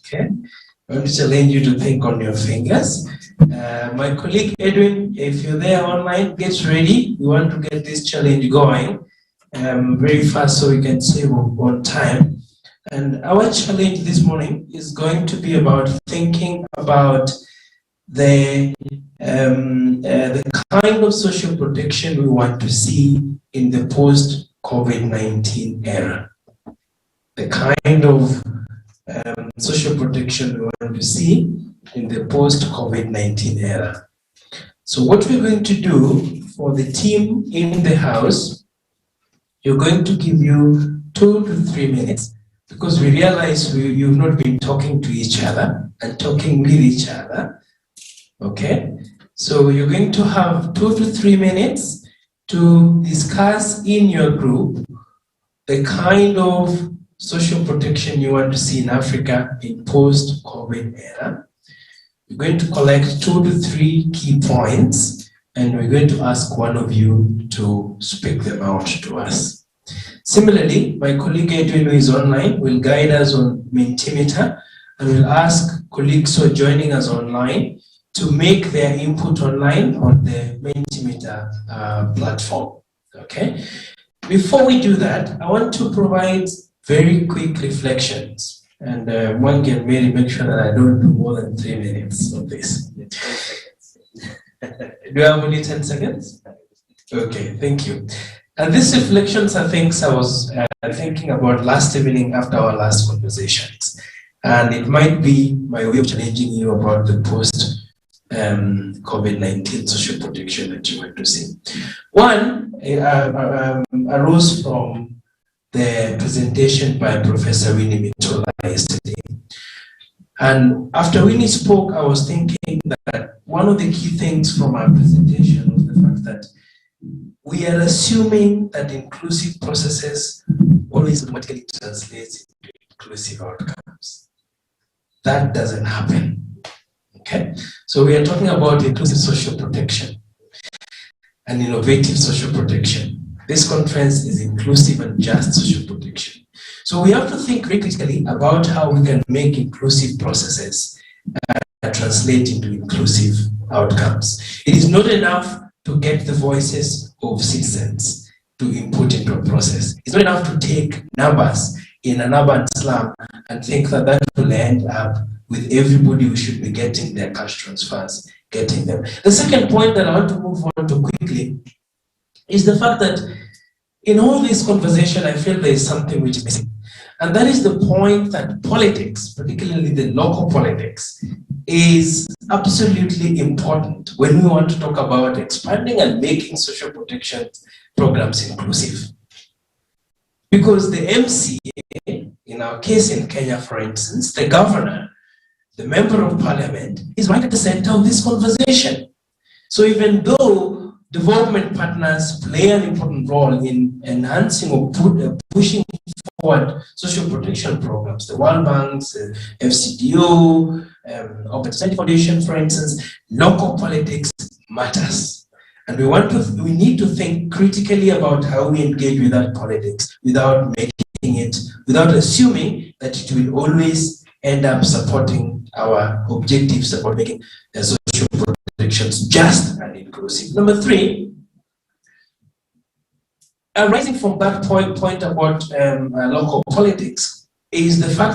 Okay, I want to challenge you to think on your fingers. My colleague Edwin, if you're there online, get ready. We want to get this challenge going very fast so we can save on time. And our challenge this morning is going to be about thinking about the kind of social protection we want to see in the post-COVID-19 era. The kind of social protection we want to see in the post-COVID-19 era. So what we're going to do for the team in the house, you're going to give you 2 to 3 minutes, because we realize you've not been talking to each other and talking with each other. Okay, so you're going to have 2 to 3 minutes to discuss in your group the kind of social protection you want to see in Africa in post-COVID era. We're going to collect 2 to 3 key points, and we're going to ask one of you to speak them out to us. Similarly, my colleague Edwin, who is online, will guide us on Mentimeter, and will ask colleagues who are joining us online to make their input online on the Mentimeter platform. Okay. Before we do that, I want to provide very quick reflections, and one can really make sure that I don't do more than 3 minutes of this. Do I have only 10 seconds? Okay, thank you. And these reflections are things I was thinking about last evening after our last conversations. And it might be my way of challenging you about the post-COVID-19 social protection that you want to see. One arose from the presentation by Professor Winnie Mitola yesterday. And after Winnie spoke, I was thinking that one of the key things from our presentation was the fact that we are assuming that inclusive processes always automatically translate into inclusive outcomes. That doesn't happen. Okay? So we are talking about inclusive social protection and innovative social protection. This conference is inclusive and just social protection. So we have to think very critically about how we can make inclusive processes translate into inclusive outcomes. It is not enough to get the voices of citizens to input into a process. It's not enough to take numbers in an urban slum and think that that will end up with everybody who should be getting their cash transfers, getting them. The second point that I want to move on to quickly is the fact that in all this conversation, I feel there is something which is missing. And that is the point that politics, particularly the local politics, is absolutely important when we want to talk about expanding and making social protection programs inclusive. Because the MCA, in our case in Kenya, for instance, the governor, the member of parliament, is right at the center of this conversation. So even though development partners play an important role in enhancing or pushing forward social protection programs, the World Bank's, FCDO, Open Society Foundation, for instance, local politics matters. And we need to think critically about how we engage with that politics without assuming that it will always end up supporting our objectives about making social protections just and inclusive. Number 3, arising from that point about local politics is the fact